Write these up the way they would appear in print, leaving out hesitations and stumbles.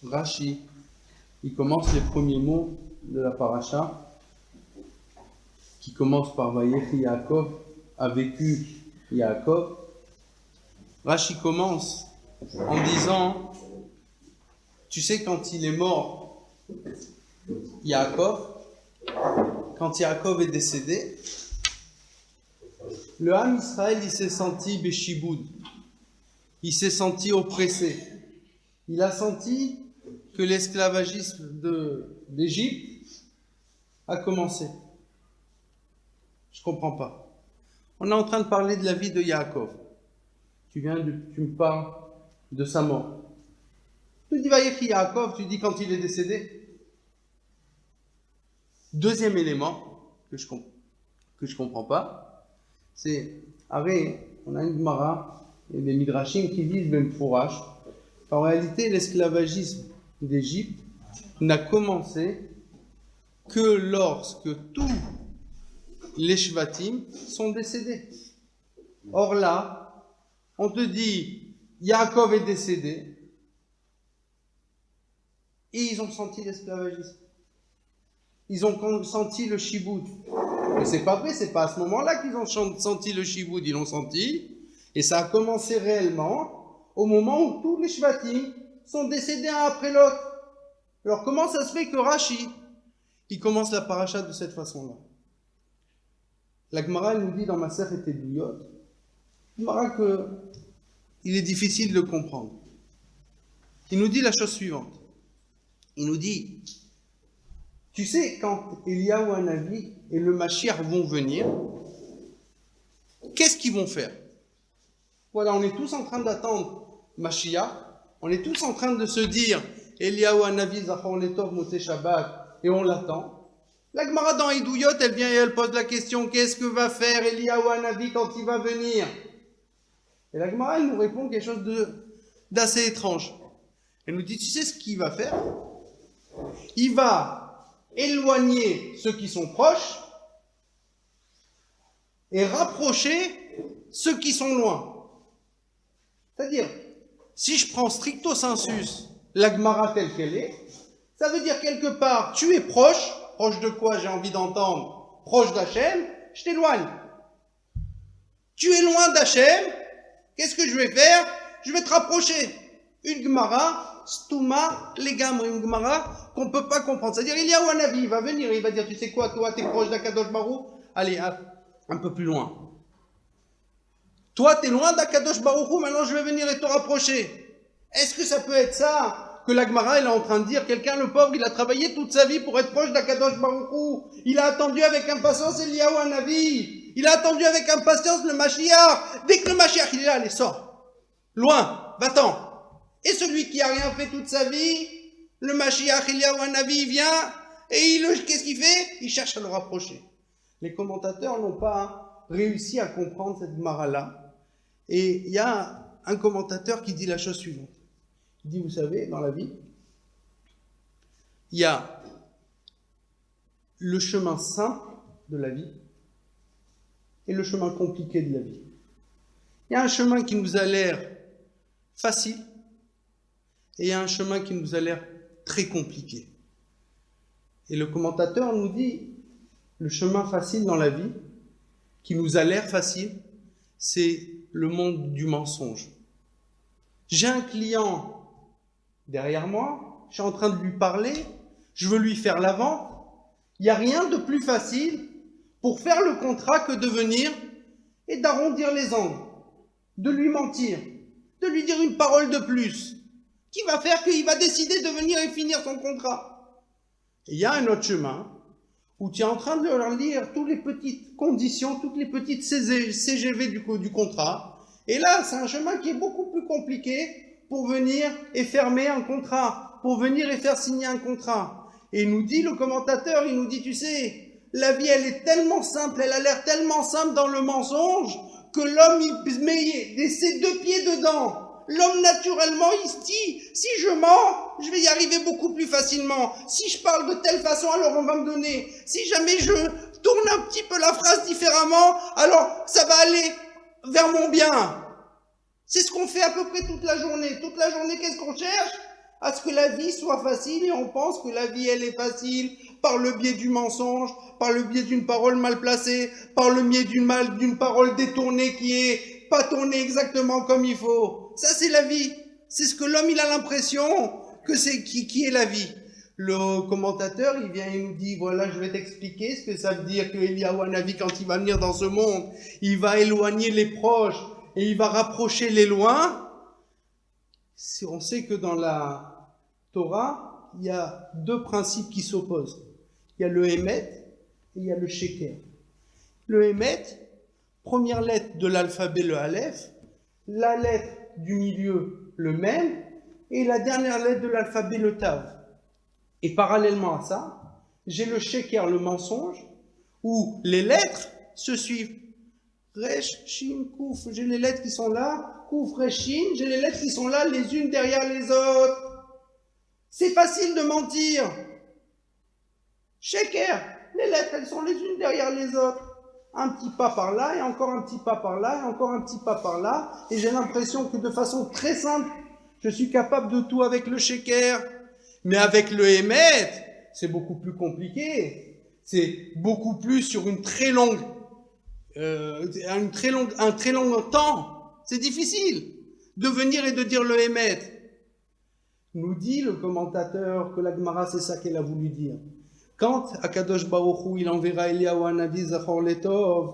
Rashi, il commence les premiers mots de la paracha, qui commence par Vayechi Yaakov, a vécu Yaakov. Rashi commence en disant, tu sais quand il est mort, Yaakov, quand Yaakov est décédé, le Ham Israël, il s'est senti Beshiboud, il s'est senti oppressé, il a senti que l'esclavagisme d'Égypte a commencé. Je comprends pas. On est en train de parler de la vie de Yaakov. Tu me parles de sa mort. Tu dis Vayechi Yaakov, tu dis quand il est décédé. Deuxième élément que je comprends pas, c'est on a une Gemara et des Midrashim qui disent Ben Fourash. En réalité, l'esclavagisme d'Égypte n'a commencé que lorsque tous les Shvatim sont décédés. Or là, on te dit, Yaakov est décédé, et ils ont senti l'esclavagisme. Ils ont senti le shiboud. Mais c'est pas vrai, c'est pas à ce moment-là qu'ils ont senti le shiboud, ils l'ont senti, et ça a commencé réellement au moment où tous les Shvatim sont décédés un après l'autre. Alors comment ça se fait que Rashi, il commence la paracha de cette façon-là? La Gemara nous dit dans Masechet Eduyot, Gemara que il est difficile de comprendre. Il nous dit la chose suivante. Il nous dit, tu sais, quand Eliyahu Hanavi et le Mashiach vont venir, qu'est-ce qu'ils vont faire? Voilà, on est tous en train d'attendre Mashiach, on est tous en train de se dire, Eliyahu Hanavi, Zachor Letov, Motzei Shabbat, et on l'attend. La Gemara dans Eduyot, elle vient et elle pose la question, qu'est-ce que va faire Eliyahu Hanavi quand il va venir? Et la Gemara, elle nous répond quelque chose d'assez étrange. Elle nous dit, tu sais ce qu'il va faire? Il va éloigner ceux qui sont proches et rapprocher ceux qui sont loin. C'est-à-dire, si je prends stricto sensus la Gemara telle qu'elle est, ça veut dire quelque part, tu es proche de quoi j'ai envie d'entendre? Proche d'Hachem, je t'éloigne. Tu es loin d'Hachem, qu'est-ce que je vais faire? Je vais te rapprocher. Une Gemara, Stouma, les gammes, une Gemara qu'on ne peut pas comprendre. C'est-à-dire, il y a un Hanavi, il va venir, il va dire, tu sais quoi, toi, tu es proche d'Akadosh Baruch, allez, un peu plus loin. Toi, tu es loin d'Akadosh Baruch, maintenant je vais venir et te rapprocher. Est-ce que ça peut être ça que la Gemara elle est en train de dire? Quelqu'un, le pauvre, il a travaillé toute sa vie pour être proche d'Akadosh Baruch. Il a attendu avec impatience Eliyahu Hanavi. Il a attendu avec impatience le Mashiach. Dès que le Mashiach il est là, allez, sors. Loin, va-t'en. Et celui qui a rien fait toute sa vie, le Mashiach Eliyahu Hanavi, il vient, et qu'est-ce qu'il fait? Il cherche à le rapprocher. Les commentateurs n'ont pas réussi à comprendre cette Gemara-là. Et il y a un commentateur qui dit la chose suivante. Il dit, vous savez, dans la vie, il y a le chemin simple de la vie et le chemin compliqué de la vie. Il y a un chemin qui nous a l'air facile et il y a un chemin qui nous a l'air très compliqué. Et le commentateur nous dit, le chemin facile dans la vie, qui nous a l'air facile, c'est le monde du mensonge. J'ai un client derrière moi, je suis en train de lui parler, je veux lui faire la vente. Il n'y a rien de plus facile pour faire le contrat que de venir et d'arrondir les angles, de lui mentir, de lui dire une parole de plus, qui va faire qu'il va décider de venir et finir son contrat. Et il y a un autre chemin où tu es en train de leur lire toutes les petites conditions, toutes les petites CGV du contrat. Et là, c'est un chemin qui est beaucoup plus compliqué pour venir et fermer un contrat, pour venir et faire signer un contrat. Et il nous dit, le commentateur, il nous dit, tu sais, la vie, elle est tellement simple, elle a l'air tellement simple dans le mensonge, que l'homme, il met ses deux pieds dedans. L'homme, naturellement, il se dit, si je mens, je vais y arriver beaucoup plus facilement. Si je parle de telle façon, alors on va me donner. Si jamais je tourne un petit peu la phrase différemment, alors ça va aller vers mon bien. C'est ce qu'on fait à peu près toute la journée. Toute la journée, qu'est-ce qu'on cherche? à ce que la vie soit facile et on pense que la vie, elle est facile par le biais du mensonge, par le biais d'une parole mal placée, par le biais d'une parole détournée qui est pas tournée exactement comme il faut. Ça, c'est la vie. C'est ce que l'homme, il a l'impression que c'est qui est la vie. Le commentateur, il vient et nous dit, voilà, je vais t'expliquer ce que ça veut dire que Eliyahu Hanavi, quand il va venir dans ce monde, il va éloigner les proches et il va rapprocher les loin. On sait que dans la Torah, il y a deux principes qui s'opposent. Il y a le Hémet et il y a le Sheker. Le Hémet, première lettre de l'alphabet, le Aleph, la lettre du milieu, le Mem, et la dernière lettre de l'alphabet, le Tav. Et parallèlement à ça, j'ai le Sheker, le mensonge, où les lettres se suivent. Resh, Shin, Kouf, j'ai les lettres qui sont là, Kouf, Resh, Shin, j'ai les lettres qui sont là, les unes derrière les autres. C'est facile de mentir. Sheker, les lettres, elles sont les unes derrière les autres. Un petit pas par là, et encore un petit pas par là, et encore un petit pas par là, et j'ai l'impression que de façon très simple, je suis capable de tout avec le Sheker. Mais avec le Hémet, c'est beaucoup plus compliqué. C'est beaucoup plus sur un très long temps. C'est difficile de venir et de dire le Hémet. Nous dit le commentateur que la Gemara, c'est ça qu'elle a voulu dire. Quand Akadosh Baruch Hu, il enverra Eliyahu Hanavi Zachor Letov,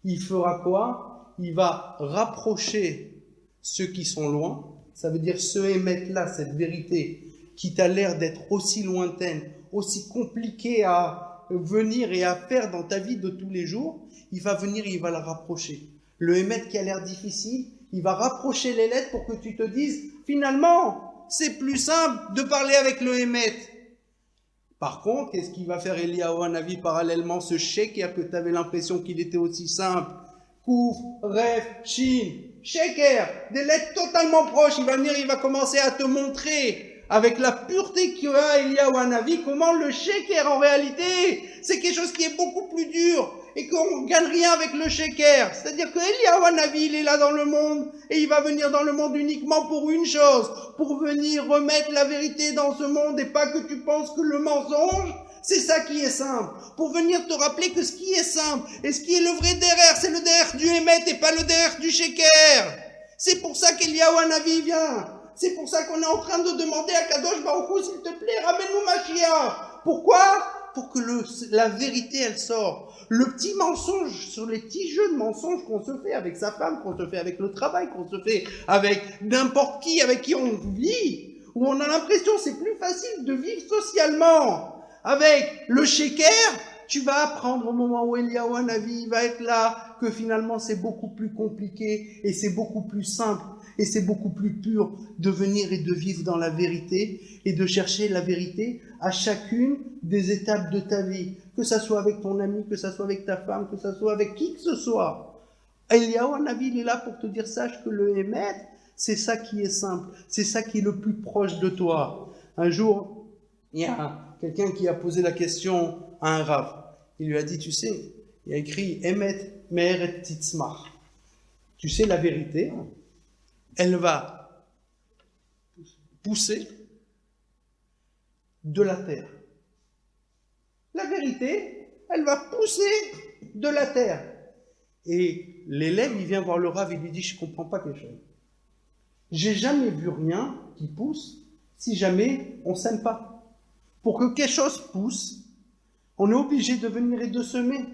il fera quoi? Il va rapprocher ceux qui sont loin. Ça veut dire ce Hémet-là, cette vérité, qui t'a l'air d'être aussi lointaine, aussi compliquée à venir et à faire dans ta vie de tous les jours, il va venir et il va la rapprocher. Le Hémet qui a l'air difficile, il va rapprocher les lettres pour que tu te dises, finalement, c'est plus simple de parler avec le Hémet. Par contre, qu'est-ce qu'il va faire Eliyahu Hanavi parallèlement, ce Sheker que tu avais l'impression qu'il était aussi simple? Kouf, Ref, Shin, Sheker, des lettres totalement proches, il va venir, il va commencer à te montrer avec la pureté qu'a Eliyahu Hanavi, comment le Sheker en réalité, c'est quelque chose qui est beaucoup plus dur et qu'on ne gagne rien avec le Sheker. C'est-à-dire que Eliyahu Hanavi, il est là dans le monde et il va venir dans le monde uniquement pour une chose, pour venir remettre la vérité dans ce monde et pas que tu penses que le mensonge, c'est ça qui est simple. Pour venir te rappeler que ce qui est simple et ce qui est le vrai derrière, c'est le derrière du Hémet et pas le derrière du Sheker. C'est pour ça qu'Eliyahu Hanavi vient. C'est pour ça qu'on est en train de demander à Kadosh Baruch Hu, s'il te plaît, ramène-nous Mashiach. Pourquoi? Pour que la vérité, elle sort. Le petit mensonge, sur les petits jeux de mensonges qu'on se fait avec sa femme, qu'on se fait avec le travail, qu'on se fait avec n'importe qui, avec qui on vit, où on a l'impression que c'est plus facile de vivre socialement. Avec le Sheker, tu vas apprendre au moment où Eliyahu Hanavi va être là, que finalement c'est beaucoup plus compliqué et c'est beaucoup plus simple. Et c'est beaucoup plus pur de venir et de vivre dans la vérité et de chercher la vérité à chacune des étapes de ta vie. Que ça soit avec ton ami, que ça soit avec ta femme, que ça soit avec qui que ce soit. Eliyahu Hanavi, il est là pour te dire, sache que le Hémet, c'est ça qui est simple. C'est ça qui est le plus proche de toi. Un jour, il y a quelqu'un qui a posé la question à un rav. Il lui a dit, tu sais, il a écrit Hémet, Me'er et Titzmach. Tu sais la vérité, elle va pousser de la terre. La vérité, elle va pousser de la terre. Et l'élève, il vient voir le rav, il lui dit, je comprends pas quelque chose. J'ai jamais vu rien qui pousse si jamais on s'aime pas. Pour que quelque chose pousse, on est obligé de venir et de semer.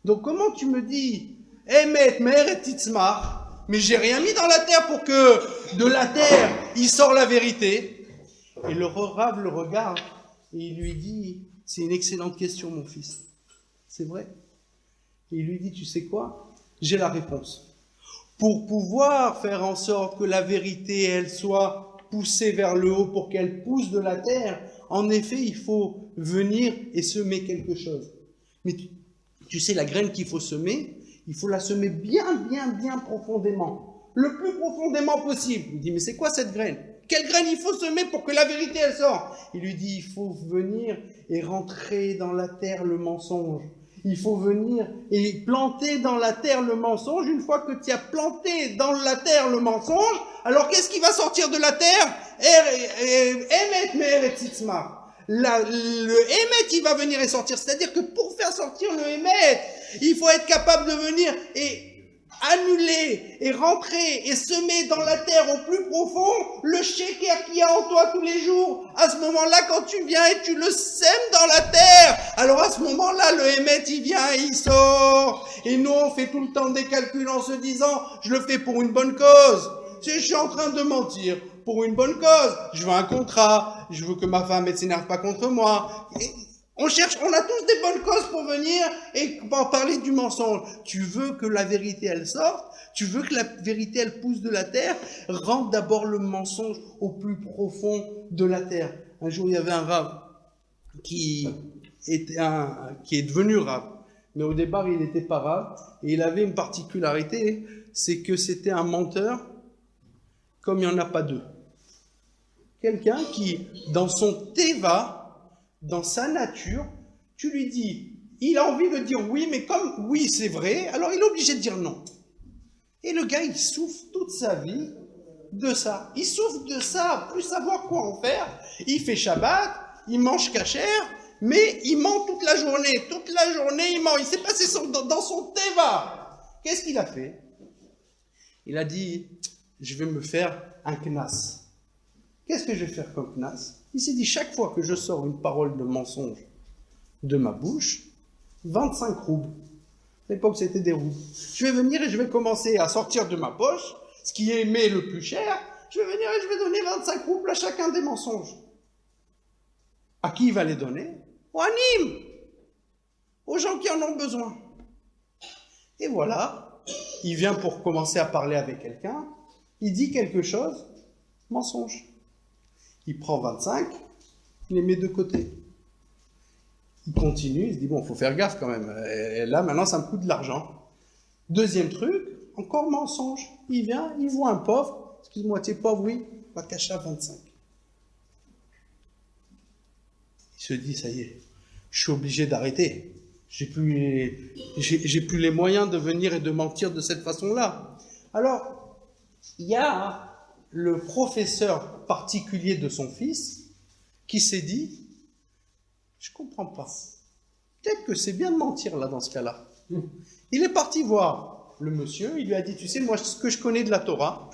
Donc comment tu me dis, Hémet, Me'er et Titzmach, mais j'ai rien mis dans la terre pour que de la terre, il sort la vérité. Et le rav le regarde et il lui dit, c'est une excellente question mon fils. C'est vrai. Et il lui dit, tu sais quoi? J'ai la réponse. Pour pouvoir faire en sorte que la vérité, elle soit poussée vers le haut, pour qu'elle pousse de la terre, en effet, il faut venir et semer quelque chose. Mais tu sais, la graine qu'il faut semer, il faut la semer bien profondément. Le plus profondément possible. Il dit, mais c'est quoi cette graine? Quelle graine il faut semer pour que la vérité, elle sorte? Il lui dit, il faut venir et rentrer dans la terre le mensonge. Il faut venir et planter dans la terre le mensonge. Une fois que tu as planté dans la terre le mensonge, alors qu'est-ce qui va sortir de la terre? Emet me'eretz tzimtzah. Le Emet, il va venir et sortir. C'est-à-dire que pour faire sortir le Emet, il faut être capable de venir et annuler et rentrer et semer dans la terre au plus profond le sheker qu'il y a en toi tous les jours. À ce moment-là, quand tu viens et tu le sèmes dans la terre, alors à ce moment-là, le Emet, il vient et il sort. Et nous, on fait tout le temps des calculs en se disant, je le fais pour une bonne cause. Je suis en train de mentir pour une bonne cause. Je veux un contrat. Je veux que ma femme ne s'énerve pas contre moi. Et on a tous des bonnes causes pour venir et pour parler du mensonge. Tu veux que la vérité, elle sorte. Tu veux que la vérité, elle pousse de la terre. Rentre d'abord le mensonge au plus profond de la terre. Un jour, il y avait un rav qui est devenu rav. Mais au départ, il n'était pas rav. Et il avait une particularité, c'est que c'était un menteur comme il n'y en a pas deux. Quelqu'un qui, dans son teva, dans sa nature, tu lui dis, il a envie de dire oui, mais comme oui c'est vrai, alors il est obligé de dire non. Et le gars, il souffre toute sa vie de ça. Il souffre de ça, plus savoir quoi en faire. Il fait Shabbat, il mange kasher, mais il ment toute la journée. Toute la journée, il ment. Il s'est passé dans son teva. Qu'est-ce qu'il a fait? Il a dit, je vais me faire un knas. Qu'est-ce que je vais faire comme knas? Il s'est dit, chaque fois que je sors une parole de mensonge de ma bouche, 25 roubles. À l'époque, c'était des roubles. Je vais venir et je vais commencer à sortir de ma poche, ce qui est aimé le plus cher, je vais venir et je vais donner 25 roubles à chacun des mensonges. À qui il va les donner? Aux animes, aux gens qui en ont besoin. Et voilà, il vient pour commencer à parler avec quelqu'un, il dit quelque chose, mensonge. Il prend 25, il les met de côté. Il continue, il se dit, bon, il faut faire gaffe quand même. Et là, maintenant, ça me coûte de l'argent. Deuxième truc, encore mensonge. Il vient, il voit un pauvre. Excuse-moi, tu es pauvre, oui, va cacher à 25. Il se dit, ça y est, je suis obligé d'arrêter. J'ai plus les moyens de venir et de mentir de cette façon-là. Alors, il y a le professeur particulier de son fils qui s'est dit, je comprends pas. Peut-être que c'est bien de mentir là dans ce cas-là. Il est parti voir le monsieur, il lui a dit, tu sais, moi, ce que je connais de la Torah,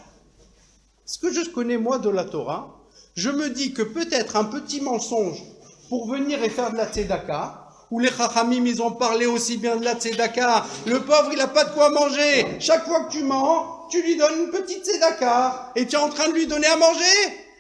ce que je connais moi de la Torah, je me dis que peut-être un petit mensonge pour venir et faire de la tzedaka, où les chachamim, ils ont parlé aussi bien de la tzedaka, le pauvre, il n'a pas de quoi manger, chaque fois que tu mens, tu lui donnes une petite tzedaka, et tu es en train de lui donner à manger.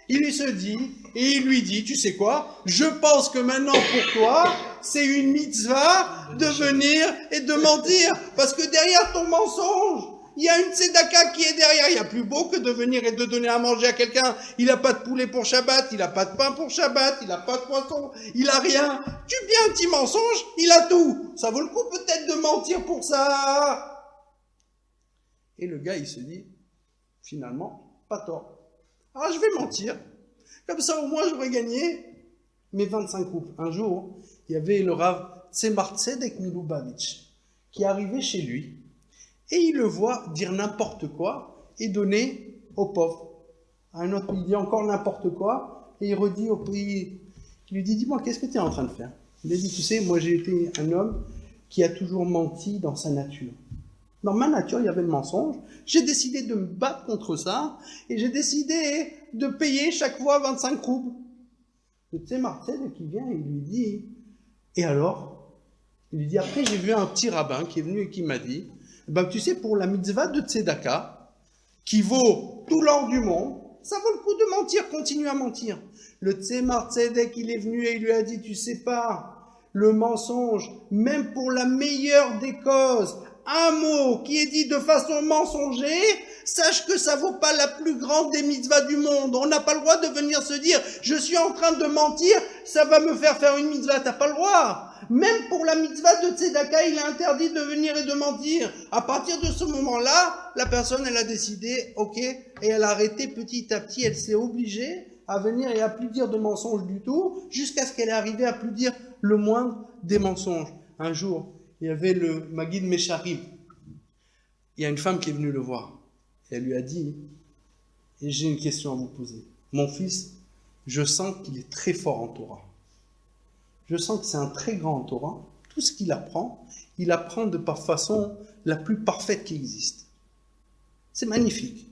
Il lui se dit, et il lui dit, tu sais quoi, je pense que maintenant pour toi, c'est une mitzvah de venir et de mentir, parce que derrière ton mensonge, il y a une tzedaka qui est derrière. Il y a plus beau que de venir et de donner à manger à quelqu'un. Il n'a pas de poulet pour Shabbat, il n'a pas de pain pour Shabbat, il n'a pas de poisson, il n'a rien. Tu dis un petit mensonge, il a tout. Ça vaut le coup peut-être de mentir pour ça. Et le gars, il se dit, finalement, pas tort. Alors je vais mentir. Comme ça, au moins, j'aurais gagné mes 25 roubles. Un jour, il y avait le Rav Tzemar Tzedek Milubavitch qui arrivait chez lui. Et il le voit dire n'importe quoi et donner aux pauvres. Un autre, il dit encore n'importe quoi et il redit au pays. Il lui dit, dis-moi, qu'est-ce que tu es en train de faire? Il a dit, tu sais, moi j'ai été un homme qui a toujours menti dans sa nature. Dans ma nature, il y avait le mensonge. J'ai décidé de me battre contre ça et j'ai décidé de payer chaque fois 25 roubles. Le Tzemar Tzedek qui vient et il lui dit, et alors? Il lui dit, après j'ai vu un petit rabbin qui est venu et qui m'a dit, ben, tu sais, pour la mitzvah de Tzedaka, qui vaut tout l'or du monde, ça vaut le coup de mentir, continue à mentir. Le Tzemar Tzedek, il est venu et il lui a dit, tu sais pas, le mensonge, même pour la meilleure des causes, un mot qui est dit de façon mensongère, sache que ça vaut pas la plus grande des mitzvahs du monde. On n'a pas le droit de venir se dire, je suis en train de mentir, ça va me faire une mitzvah, t'as pas le droit. Même pour la mitzvah de Tzedaka, il est interdit de venir et de mentir. À partir de ce moment-là, la personne, elle a décidé, ok, et elle a arrêté petit à petit, elle s'est obligée à venir et à plus dire de mensonges du tout, jusqu'à ce qu'elle est arrivée à plus dire le moindre des mensonges. Un jour, il y avait le Maguid Mesharim. Il y a une femme qui est venue le voir. Et elle lui a dit, et j'ai une question à vous poser. Mon fils, je sens qu'il est très fort en Torah. Je sens que c'est un très grand en Torah. Tout ce qu'il apprend, il apprend de façon la plus parfaite qui existe. C'est magnifique.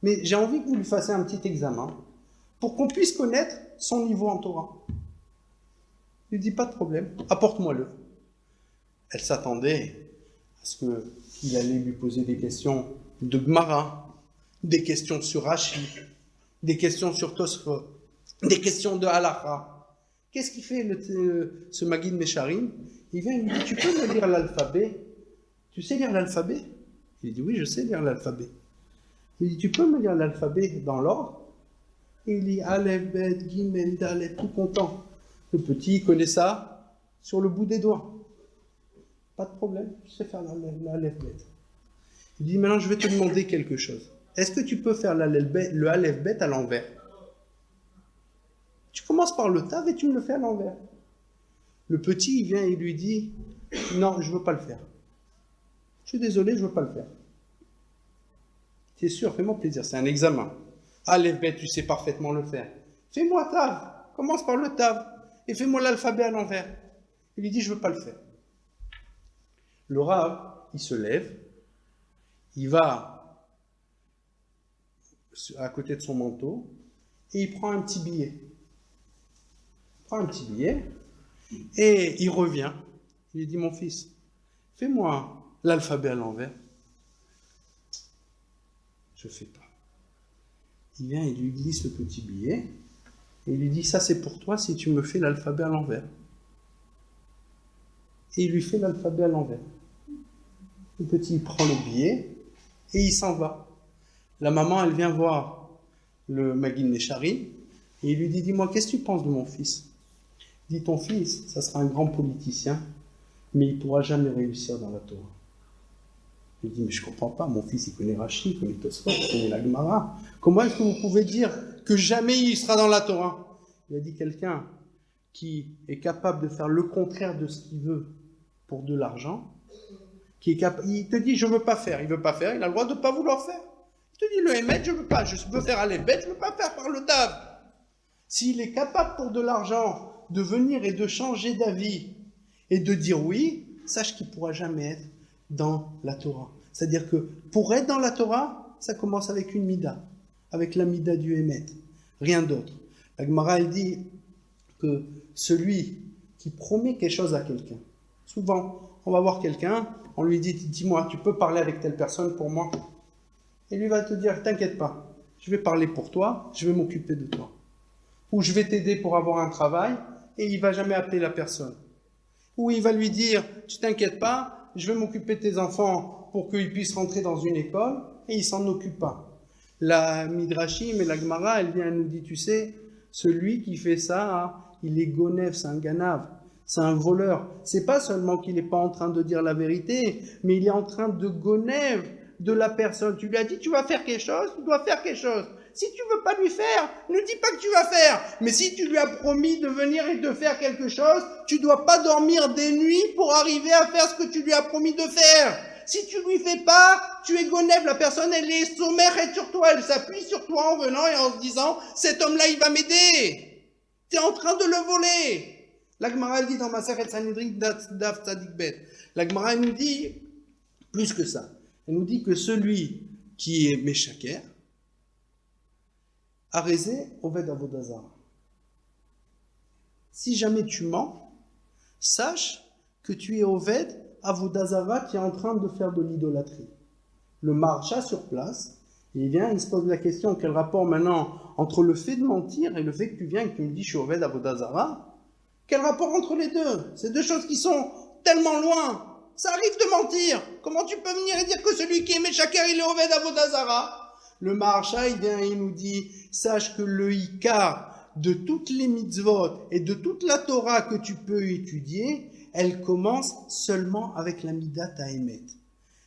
Mais j'ai envie que vous lui fassiez un petit examen pour qu'on puisse connaître son niveau en Torah. Il lui dit, pas de problème, apporte-moi-le. Elle s'attendait à ce qu'il allait lui poser des questions de Gemara, des questions sur Rashi, des questions sur Tosfot, des questions de Halakha. Qu'est-ce qu'il fait ce Maguid Mesharim? Il vient et lui dit, tu peux me lire l'alphabet? Tu sais lire l'alphabet? Il dit, oui, je sais lire l'alphabet. Il dit, tu peux me lire l'alphabet dans l'ordre? Et il dit, Aleph, Bet, Gimel, Dalet, tout content. Le petit, il connaît ça sur le bout des doigts. Pas de problème, je sais faire l'Aleph, Bet. Il dit, maintenant, je vais te demander quelque chose. Est-ce que tu peux faire le Aleph, Bet à l'envers? Tu commences par le Tav et tu me le fais à l'envers. Le petit, il vient et il lui dit, non, je ne veux pas le faire. Je suis désolé, je ne veux pas le faire. C'est sûr, fais-moi plaisir, c'est un examen. Aleph, Bet, tu sais parfaitement le faire. Fais-moi Tav, commence par le Tav et fais-moi l'alphabet à l'envers. Il lui dit, je ne veux pas le faire. Le Rav, il se lève, il va à côté de son manteau et il prend un petit billet. Il prend un petit billet et il revient. Il lui dit, mon fils, fais-moi l'alphabet à l'envers. Je ne fais pas. Il vient et lui glisse le petit billet et il lui dit, ça c'est pour toi si tu me fais l'alphabet à l'envers. Et il lui fait l'alphabet à l'envers. Le petit il prend le billet et il s'en va. La maman, elle vient voir le Maguid Mesharim et il lui dit, dis-moi, qu'est-ce que tu penses de mon fils? Il dit, ton fils, ça sera un grand politicien, mais il ne pourra jamais réussir dans la Torah. Il dit, mais je ne comprends pas, mon fils, il connaît Rashi, il connaît Tosfot, il connaît la Gemara. Comment est-ce que vous pouvez dire que jamais il sera dans la Torah? Il a dit, quelqu'un qui est capable de faire le contraire de ce qu'il veut pour de l'argent, il te dit, je ne veux pas faire, il ne veut pas faire, il a le droit de ne pas vouloir faire. Il te dit, le Hémet, je ne veux pas, je veux faire Aleph Bet, je ne veux pas faire par le Tav. S'il est capable pour de l'argent de venir et de changer d'avis et de dire oui, sache qu'il ne pourra jamais être dans la Torah. C'est-à-dire que pour être dans la Torah, ça commence avec une mida, avec la mida du Hémet, rien d'autre. La Gemara, elle dit que celui qui promet quelque chose à quelqu'un, souvent, on va voir quelqu'un, on lui dit, dis-moi, tu peux parler avec telle personne pour moi? Et lui va te dire, t'inquiète pas, je vais parler pour toi, je vais m'occuper de toi. Ou je vais t'aider pour avoir un travail, et il va jamais appeler la personne. Ou il va lui dire, tu t'inquiètes pas, je vais m'occuper de tes enfants pour qu'ils puissent rentrer dans une école, et il s'en occupe pas. La Midrashim et la Gemara, elle vient, elle nous dit, tu sais, celui qui fait ça, il est gonef, c'est un ganav. C'est un voleur. C'est pas seulement qu'il n'est pas en train de dire la vérité, mais il est en train de gonève de la personne. Tu lui as dit, tu vas faire quelque chose, tu dois faire quelque chose. Si tu veux pas lui faire, ne dis pas que tu vas faire. Mais si tu lui as promis de venir et de faire quelque chose, tu dois pas dormir des nuits pour arriver à faire ce que tu lui as promis de faire. Si tu lui fais pas, tu es gonève. La personne, elle est sommaire sur toi. Elle s'appuie sur toi en venant et en se disant, cet homme-là, il va m'aider. Tu es en train de le voler. La Gemara dit dans Masechet Sanhedrin Daf Tzadik Bet. La Gemara nous dit plus que ça. Elle nous dit que celui qui est Meshaker, Arezé Oved Avodah Zara. Si jamais tu mens, sache que tu es Oved Avodah Zara qui est en train de faire de l'idolâtrie. Le marcha sur place, il vient, il se pose la question, quel rapport maintenant entre le fait de mentir et le fait que tu viens et que tu me dis je suis Oved Avodah Zara? Quel rapport entre les deux? C'est deux choses qui sont tellement loin. Ça arrive de mentir. Comment tu peux venir et dire que celui qui est Meshaker, il est Oved Avodah Zara? Le Maharsha, il vient et il nous dit, sache que le Ikar de toutes les mitzvot et de toute la Torah que tu peux étudier, elle commence seulement avec la Midat HaEmet.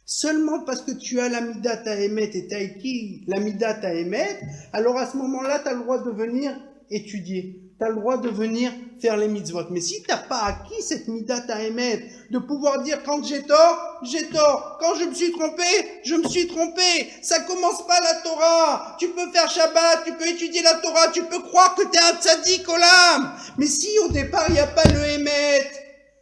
Seulement parce que tu as la Midat HaEmet et tu as écrit la Midat HaEmet, alors à ce moment-là, tu as le droit de venir étudier. Tu as le droit de venir faire les mitzvot. Mais si tu n'as pas acquis cette midat à émettre, de pouvoir dire quand j'ai tort, j'ai tort. Quand je me suis trompé, je me suis trompé. Ça commence pas la Torah. Tu peux faire Shabbat, tu peux étudier la Torah, tu peux croire que tu es un tzaddik olam. Mais si au départ il n'y a pas le émettre,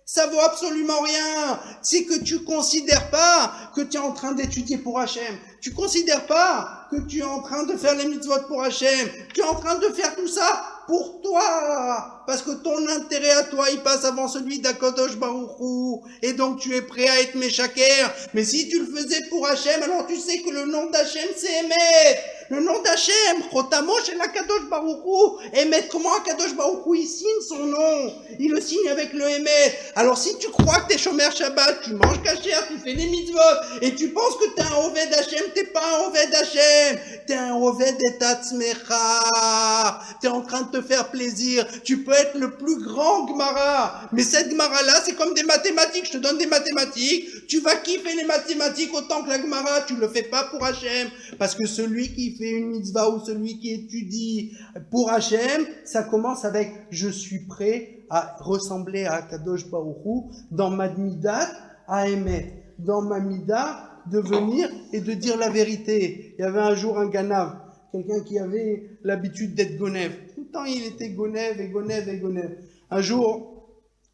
ça vaut absolument rien. C'est que tu considères pas que tu es en train d'étudier pour Hachem. Tu considères pas que tu es en train de faire les mitzvot pour Hachem. Tu es en train de faire tout ça pour toi. Parce que ton intérêt à toi, il passe avant celui d'Akadosh Baruch Hu. Et donc tu es prêt à être méchaker. Mais si tu le faisais pour Hachem, alors tu sais que le nom d'Hachem c'est Emet. Le nom d'Hachem, Chotamosh et l'Akadosh Baruch Hu. Emet, comment Akadosh Baruch Hu, il signe son nom? Il le signe avec le Emet. Alors si tu crois que t'es Shomer Shabbat, tu manges kasher, tu fais des mitzvot, et tu penses que t'es un Oved Hachem, t'es pas un Oved Hachem. T'es un Oved Etatzmecha. T'es en train de te faire plaisir. Tu peux être le plus grand Gemara. Mais cette Gemara-là, c'est comme des mathématiques. Je te donne des mathématiques. Tu vas kiffer les mathématiques autant que la Gemara. Tu le fais pas pour Hachem. Parce que celui qui fait une mitzvah ou celui qui étudie pour Hachem, ça commence avec « je suis prêt à ressembler à Kadosh Baruch Hu dans ma midat à aimer, dans ma midat de venir et de dire la vérité. » Il y avait un jour un Ganav, quelqu'un qui avait l'habitude d'être Gonev. Tout le temps il était Gonev et Gonev et Gonev. Un jour,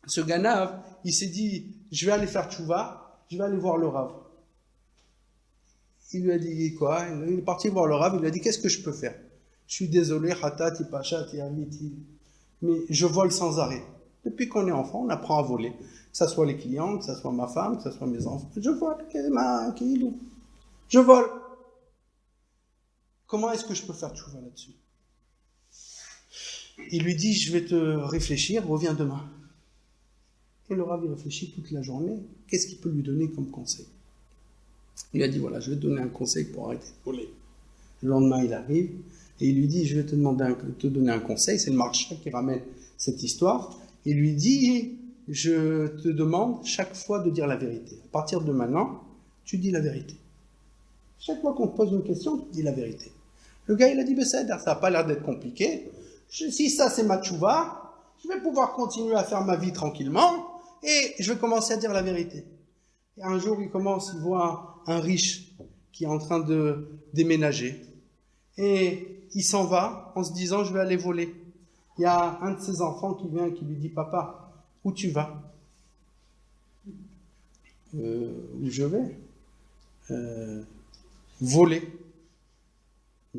ce Ganav, il s'est dit « je vais aller faire tchouva, je vais aller voir le Rav. » Il lui a dit quoi? Il est parti voir le Rav, il lui a dit qu'est-ce que je peux faire? Je suis désolé, Hatati, Pachati, Amiti, mais je vole sans arrêt. Depuis qu'on est enfant, on apprend à voler. Que ce soit les clients, que ce soit ma femme, que ce soit mes enfants. Je vole, je vole. Comment est-ce que je peux faire tchouva là-dessus? Il lui dit, je vais te réfléchir, reviens demain. Et le Rav, il réfléchit toute la journée. Qu'est-ce qu'il peut lui donner comme conseil? Il lui a dit, voilà, je vais te donner un conseil pour arrêter de voler. Le lendemain, il arrive et il lui dit, je vais te donner un conseil. C'est le marchand qui ramène cette histoire. Il lui dit, je te demande chaque fois de dire la vérité. À partir de maintenant, tu dis la vérité. Chaque fois qu'on te pose une question, tu dis la vérité. Le gars, il a dit, ça n'a pas l'air d'être compliqué. Si ça, c'est ma tchouva, je vais pouvoir continuer à faire ma vie tranquillement et je vais commencer à dire la vérité. Et un jour, il voit un riche qui est en train de déménager. Et il s'en va en se disant, je vais aller voler. Il y a un de ses enfants qui vient et qui lui dit, papa, où tu vas? Où je vais? Voler.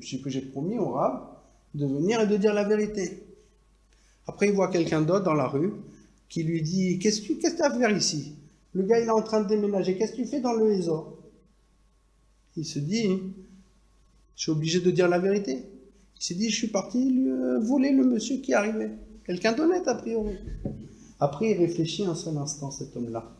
J'ai promis au Rav de venir et de dire la vérité. Après, il voit quelqu'un d'autre dans la rue qui lui dit, qu'est-ce que tu as à faire ici? Le gars, il est en train de déménager. Qu'est-ce que tu fais dans le Hésor? Il se dit, je suis obligé de dire la vérité. Il s'est dit, je suis parti voler le monsieur qui arrivait. Quelqu'un d'honnête, a priori. Après, il réfléchit un seul instant, cet homme-là.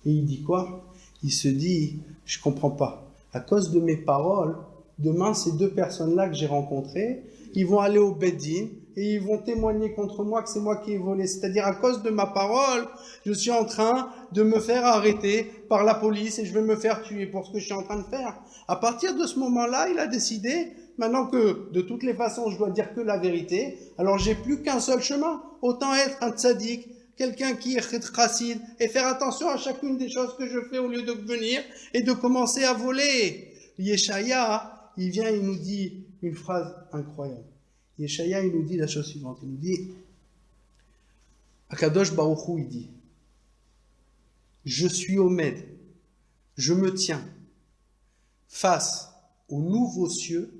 Et il dit quoi? Il se dit, je comprends pas. À cause de mes paroles, demain, ces deux personnes-là que j'ai rencontrées, ils vont aller au Beddin et ils vont témoigner contre moi que c'est moi qui ai volé. C'est-à-dire, à cause de ma parole, je suis en train de me faire arrêter par la police et je vais me faire tuer pour ce que je suis en train de faire. À partir de ce moment-là, il a décidé, maintenant que de toutes les façons, je dois dire que la vérité, alors j'ai plus qu'un seul chemin. Autant être un tzaddik, quelqu'un qui est chassid, et faire attention à chacune des choses que je fais au lieu de venir et de commencer à voler. Yeshaya, il vient, il nous dit une phrase incroyable. Yeshaya, il nous dit la chose suivante. Il nous dit, Akadosh Baruch Hu, il dit, je suis Omed, je me tiens face aux nouveaux cieux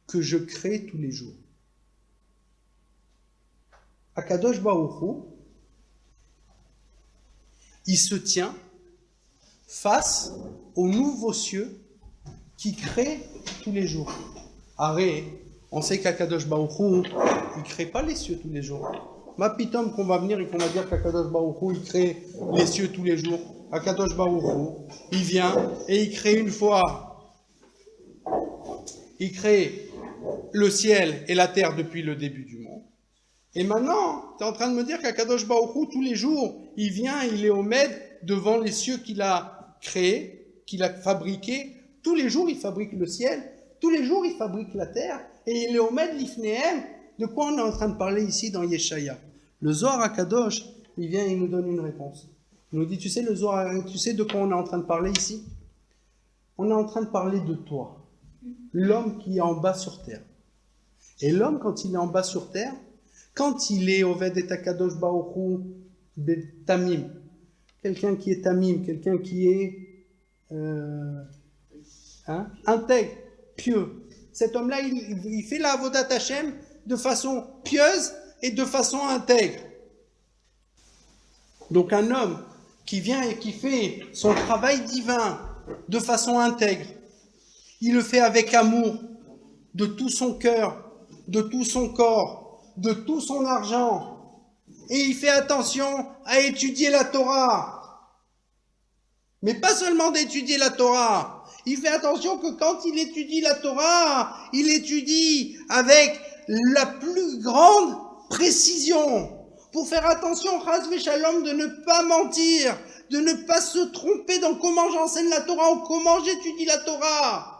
que je crée tous les jours. Akadosh Baruch Hu, il se tient face aux nouveaux cieux qui crée tous les jours. Arrête, on sait qu'Akadosh Baruch Hu, il ne crée pas les cieux tous les jours. Ma pitom qu'on va venir et qu'on va dire qu'Akadosh Baruch Hu, il crée les cieux tous les jours. Akadosh Baruch Hu, il vient et il crée une fois. Il crée le ciel et la terre depuis le début du monde. Et maintenant, tu es en train de me dire qu'Akadosh Baruch Hu, tous les jours, il vient, il est au Med devant les cieux qu'il a créés, qu'il a fabriqués. Tous les jours, il fabrique le ciel. Tous les jours, il fabrique la terre. et il est Omed Lifnehem. De quoi on est en train de parler ici dans Yeshaya? Le Zohar HaKadosh, il vient et il nous donne une réponse. Il nous dit, tu sais, le Zohar, tu sais de quoi on est en train de parler ici? On est en train de parler de toi, l'homme qui est en bas sur terre. Et l'homme, quand il est en bas sur terre, quand il est Oved et Akadosh Baruch Hu Tamim, quelqu'un qui est Tamim, quelqu'un qui est intègre, pieux. Cet homme-là, il fait la Avodat Hashem de façon pieuse et de façon intègre. Donc un homme qui vient et qui fait son travail divin de façon intègre, il le fait avec amour, de tout son cœur, de tout son corps, de tout son argent, et il fait attention à étudier la Torah. Mais pas seulement d'étudier la Torah, il fait attention que quand il étudie la Torah, il étudie avec la plus grande précision, pour faire attention, chas v'shalom, de ne pas mentir, de ne pas se tromper dans comment j'enseigne la Torah ou comment j'étudie la Torah.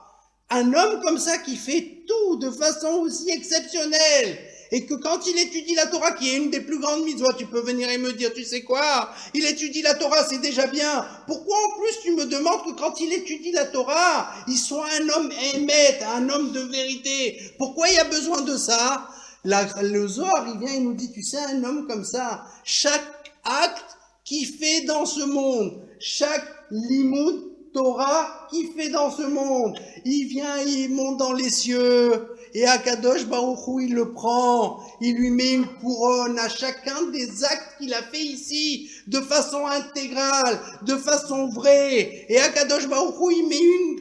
Un homme comme ça qui fait tout de façon aussi exceptionnelle, et que quand il étudie la Torah, qui est une des plus grandes mitzvot, tu peux venir et me dire, tu sais quoi, il étudie la Torah, c'est déjà bien. Pourquoi en plus tu me demandes que quand il étudie la Torah, il soit un homme émet, un homme de vérité? Pourquoi il y a besoin de ça? Le Zohar, il vient et nous dit, tu sais, un homme comme ça, chaque acte qu'il fait dans ce monde, chaque limoud Torah qu'il fait dans ce monde, il vient, il monte dans les cieux, et Akadosh Baruch Hu, il le prend, il lui met une couronne à chacun des actes qu'il a fait ici, de façon intégrale, de façon vraie, et Akadosh Baruch Hu, il met une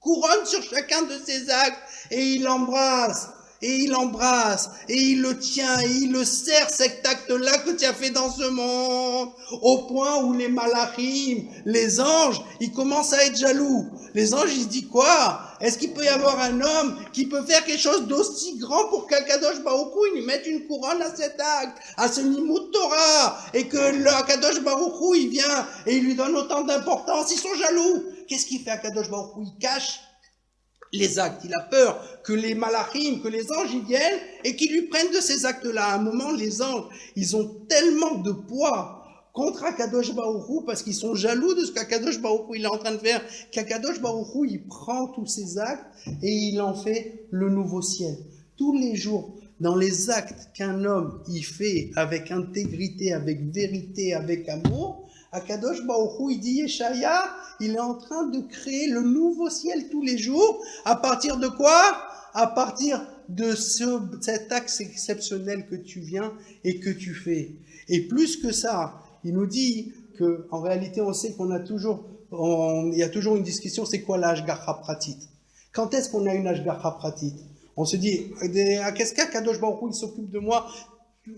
couronne sur chacun de ses actes, et il l'embrasse. Et il l'embrasse, et il le tient, et il le serre, cet acte-là que tu as fait dans ce monde, au point où les malachim, les anges, ils commencent à être jaloux. Les anges, ils se disent quoi? Est-ce qu'il peut y avoir un homme qui peut faire quelque chose d'aussi grand pour qu'Akadosh Baruch Hu, il lui mette une couronne à cet acte, à ce Limud Torah, et que Akadosh Baruch Hu, il vient, et il lui donne autant d'importance, ils sont jaloux. Qu'est-ce qu'il fait Akadosh Baruch Hu? Il cache les actes, il a peur que les malachim, que les anges y viennent et qu'ils lui prennent de ces actes-là. À un moment, les anges, ils ont tellement de poids contre Akadosh Baruch Hu parce qu'ils sont jaloux de ce qu'Akadosh Baruch Hu il est en train de faire, qu'Akadosh Baruch Hu il prend tous ces actes et il en fait le nouveau ciel. Tous les jours, dans les actes qu'un homme y fait avec intégrité, avec vérité, avec amour, Akadosh Baruch Hu, il dit Yeshaya, il est en train de créer le nouveau ciel tous les jours. À partir de quoi? À partir de cet acte exceptionnel que tu viens et que tu fais. Et plus que ça, il nous dit que en réalité, on sait qu'on a toujours, il y a toujours une discussion, c'est quoi l'ashgacha pratit? Quand est-ce qu'on a une ashgacha pratit? On se dit, qu'est-ce qu'Akadosh Baruch Hu, il s'occupe de moi,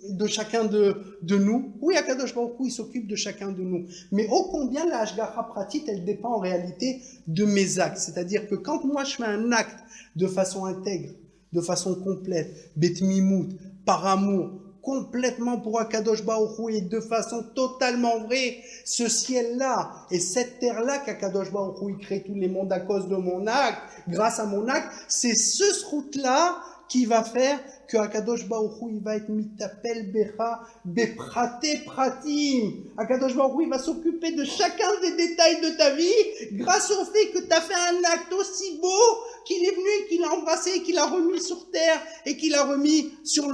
de chacun de nous? Oui, Akadosh Baruch Hu, il s'occupe de chacun de nous. Mais ô combien la Hashgacha pratique, elle dépend en réalité de mes actes. C'est-à-dire que quand moi je fais un acte de façon intègre, de façon complète, bet mimout, par amour, complètement pour Akadosh Baruch Hu et de façon totalement vraie, ce ciel-là et cette terre-là qu'Akadosh Baruch Hu il crée tous les mondes à cause de mon acte, grâce à mon acte, c'est ce route-là qui va faire que Akadosh Baruch Hu, il va être mitapel becha beprate pratim. Akadosh Baruch Hu, il va s'occuper de chacun des détails de ta vie grâce au fait que tu as fait un acte aussi beau qu'il est venu et qu'il a embrassé et qu'il a remis sur terre et qu'il a remis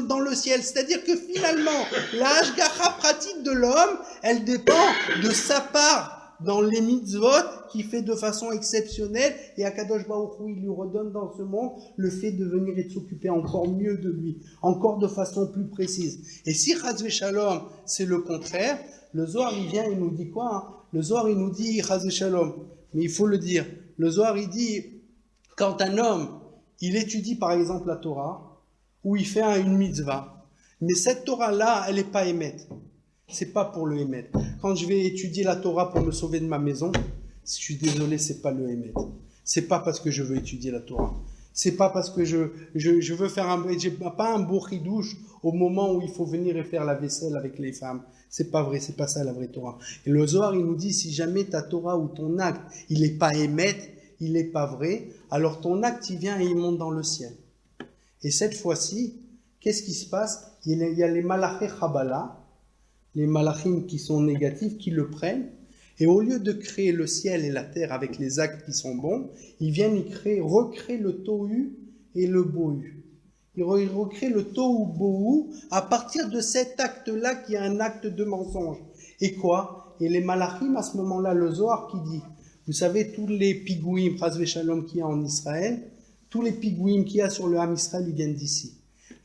dans le ciel. C'est-à-dire que finalement, la hashgacha pratique de l'homme, elle dépend de sa part dans les mitzvot qu'il fait de façon exceptionnelle, et Akadosh Baruch Hu, il lui redonne dans ce monde le fait de venir et de s'occuper encore mieux de lui, encore de façon plus précise. Et si chas v'shalom, c'est le contraire, le Zohar il vient, il nous dit quoi? Le Zohar il nous dit chas v'shalom, mais il faut le dire. Le Zohar il dit, quand un homme, il étudie par exemple la Torah, ou il fait une mitzvah, mais cette Torah-là, elle n'est pas émette. C'est pas pour le émettre. Quand je vais étudier la Torah pour me sauver de ma maison, je suis désolé, c'est pas le émettre. C'est pas parce que je veux étudier la Torah. C'est pas parce que je veux faire j'ai pas un beau ridouche au moment où il faut venir et faire la vaisselle avec les femmes. C'est pas vrai, c'est pas ça la vraie Torah. Et le Zohar, il nous dit, si jamais ta Torah ou ton acte, il est pas émettre, il est pas vrai, alors ton acte, il vient et il monte dans le ciel. Et cette fois-ci, qu'est-ce qui se passe? Il y a les malachim Chabala, les malachim qui sont négatifs, qui le prennent, et au lieu de créer le ciel et la terre avec les actes qui sont bons, ils viennent recréer le tohu et le bohu. Ils recréent le tohu bohu à partir de cet acte-là qui est un acte de mensonge. Et quoi? Et les malachim, à ce moment-là, le Zohar qui dit, vous savez, tous les pigouïm, chas v'shalom, qu'il y a en Israël, tous les pigouïm qu'il y a sur le Ham Israël, ils viennent d'ici.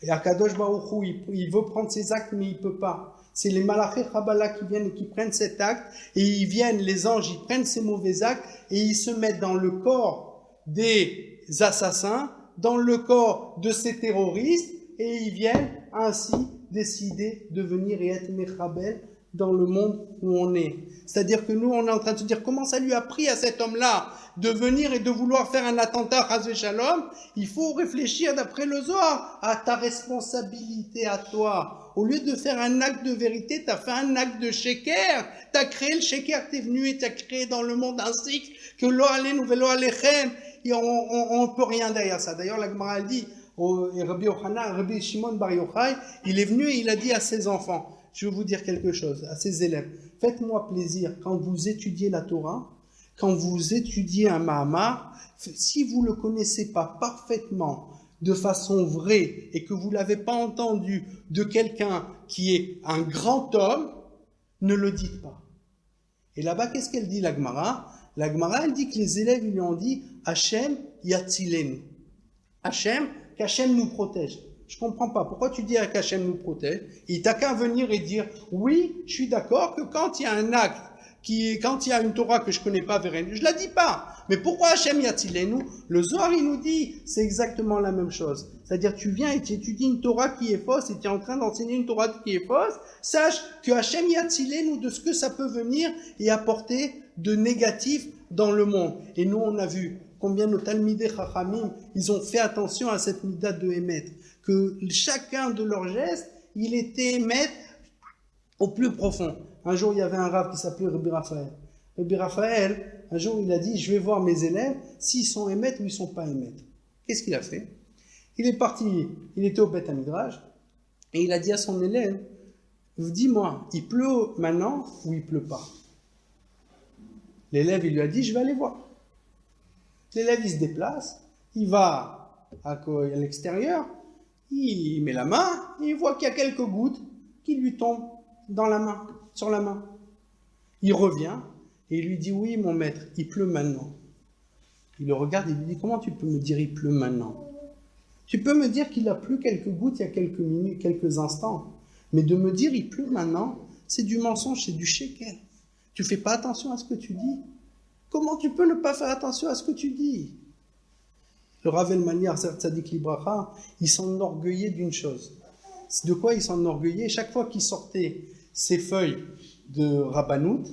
Et Akadosh Baruch Hu, il veut prendre ces actes, mais il peut pas. C'est les malachim Chabala qui viennent et qui prennent cet acte, et ils viennent, les anges, ils prennent ces mauvais actes, et ils se mettent dans le corps des assassins, dans le corps de ces terroristes, et ils viennent ainsi décider de venir et être Mechabel dans le monde où on est. C'est-à-dire que nous, on est en train de se dire comment ça lui a pris à cet homme-là de venir et de vouloir faire un attentat chas v'shalom. Il faut réfléchir d'après le Zohar à ta responsabilité à toi. Au lieu de faire un acte de vérité, tu as fait un acte de sheker. Tu as créé le sheker, tu es venu et tu as créé dans le monde un cycle que lo alenu velo alechem. Et on ne peut rien derrière ça. D'ailleurs, la Gemara dit, Rabbi Yochanan, Rabbi Shimon Bar Yochai, il est venu et il a dit à ses enfants, je vais vous dire quelque chose, à ses élèves, faites-moi plaisir, quand vous étudiez la Torah, quand vous étudiez un Mahamar, si vous ne le connaissez pas parfaitement, de façon vraie, et que vous ne l'avez pas entendu de quelqu'un qui est un grand homme, ne le dites pas. Et là-bas, qu'est-ce qu'elle dit, la Gemara? La Gemara, elle dit que les élèves lui ont dit Hachem yatzilenu. Hachem, qu'Hachem nous protège. Je comprends pas. Pourquoi tu dis qu'Hachem nous protège? Il t'a qu'à venir et dire oui, je suis d'accord que quand il y a un acte, quand il y a une Torah que je connais pas, je la dis pas. Mais pourquoi Hachem yatzilenu? Le Zohar, il nous dit, c'est exactement la même chose. C'est-à-dire, tu viens et tu étudies une Torah qui est fausse et tu es en train d'enseigner une Torah qui est fausse. Sache que Hachem yatzilenu de ce que ça peut venir et apporter de négatif dans le monde. Et nous, on a vu combien nos Talmidei Chachamim, ils ont fait attention à cette midah de émettre. Que chacun de leurs gestes, il était émettre au plus profond. Un jour, il y avait un rav qui s'appelait Rabbi Raphaël. Rabbi Raphaël, un jour, il a dit, je vais voir mes élèves, s'ils sont émettre ou ils ne sont pas émettre. Qu'est-ce qu'il a fait? Il est parti, il était au Beth Midrash, et il a dit à son élève, dis-moi, il pleut maintenant ou il pleut pas? L'élève, il lui a dit, je vais aller voir. L'élève, il se déplace, il va à l'extérieur, il met la main, et il voit qu'il y a quelques gouttes qui lui tombent dans la main, sur la main. Il revient, et il lui dit, oui, mon maître, il pleut maintenant. Il le regarde et lui dit, comment tu peux me dire il pleut maintenant? Tu peux me dire qu'il a plu quelques gouttes il y a quelques minutes, quelques instants, mais de me dire il pleut maintenant, c'est du mensonge, c'est du shekel. Tu fais pas attention à ce que tu dis. Comment tu peux ne pas faire attention à ce que tu dis? Le Rav Elmani Tzadik Libracha, il s'enorgueillait d'une chose. De quoi il s'enorgueillait? Chaque fois qu'il sortait ses feuilles de Rabbanout,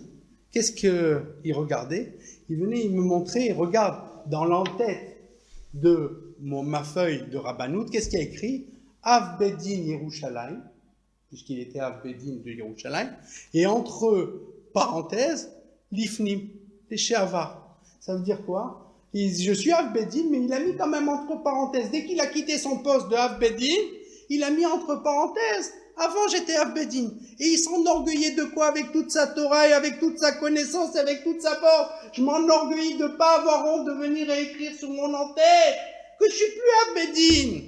qu'est-ce qu'il regardait? Il venait, il me montrait, il regarde dans l'entête de ma feuille de Rabbanout, qu'est-ce qu'il y a écrit? Av Bedin Yerushalayim, puisqu'il était Av Bedin de Yerushalayim, et entre parenthèses, Lifnim, les Sheavar. Ça veut dire quoi? Je suis Av Bedin, mais il a mis quand même entre parenthèses. Dès qu'il a quitté son poste de Av Bedin, il a mis entre parenthèses. Avant, j'étais Av Bedin. Et il s'enorgueillait de quoi? Avec toute sa Torah et avec toute sa connaissance et avec toute sa force. Je m'enorgueillis de ne pas avoir honte de venir et écrire sur mon en-tête que je suis plus Av Bedin.